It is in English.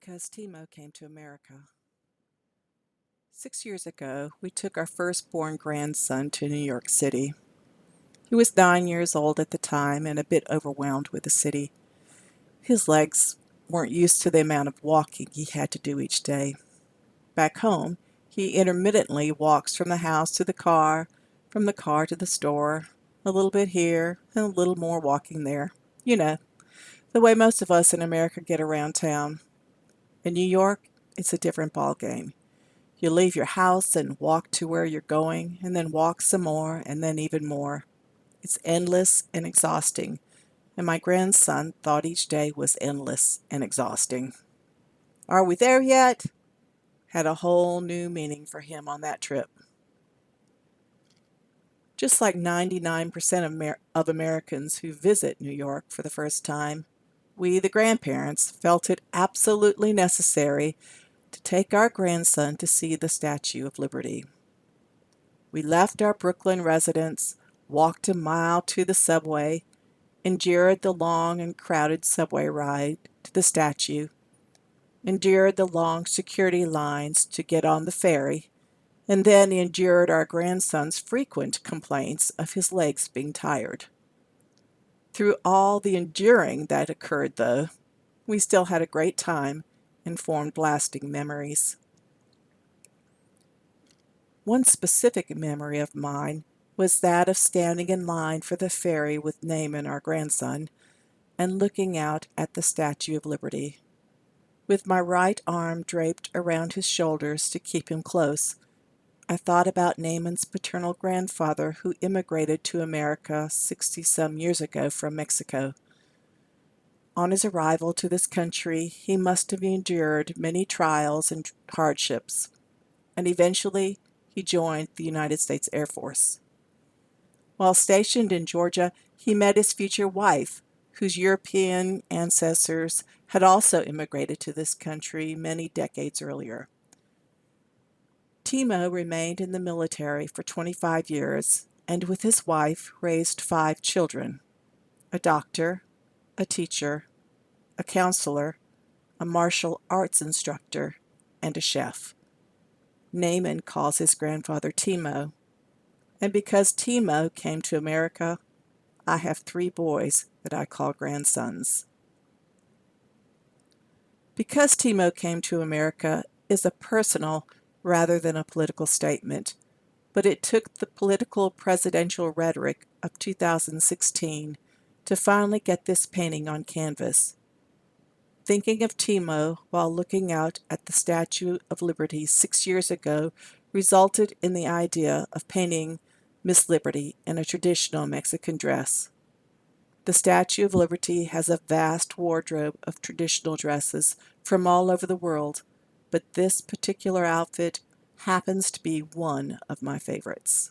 because Timo came to America. 6 years ago, we took our firstborn grandson to New York City. He was 9 years old at the time and a bit overwhelmed with the city. His legs weren't used to the amount of walking he had to do each day. Back home, he intermittently walks from the house to the car, from the car to the store, a little bit here and a little more walking there. You know, the way most of us in America get around town. In New York, it's a different ballgame. You leave your house and walk to where you're going, and then walk some more, and then even more. It's endless and exhausting, and my grandson thought each day was endless and exhausting. Are we there yet? Had a whole new meaning for him on that trip. Just like 99% of Americans who visit New York for the first time, we, the grandparents, felt it absolutely necessary to take our grandson to see the Statue of Liberty. We left our Brooklyn residence, walked a mile to the subway, endured the long and crowded subway ride to the statue, endured the long security lines to get on the ferry, and then endured our grandson's frequent complaints of his legs being tired. Through all the enduring that occurred, though, we still had a great time and formed lasting memories. One specific memory of mine was that of standing in line for the ferry with Naaman, our grandson, and looking out at the Statue of Liberty. With my right arm draped around his shoulders to keep him close, I thought about Naaman's paternal grandfather who immigrated to America 60-some years ago from Mexico. On his arrival to this country, he must have endured many trials and hardships, and eventually he joined the United States Air Force. While stationed in Georgia, he met his future wife, whose European ancestors had also immigrated to this country many decades earlier. Timo remained in the military for 25 years and with his wife raised 5 children: a doctor, a teacher, a counselor, a martial arts instructor, and a chef. Naaman calls his grandfather Timo, and because Timo came to America, I have 3 boys that I call grandsons. Because Timo came to America is a personal rather than a political statement, but it took the political presidential rhetoric of 2016 to finally get this painting on canvas. Thinking of Timo while looking out at the Statue of Liberty 6 years ago resulted in the idea of painting Miss Liberty in a traditional Mexican dress. The Statue of Liberty has a vast wardrobe of traditional dresses from all over the world, but this particular outfit happens to be one of my favorites.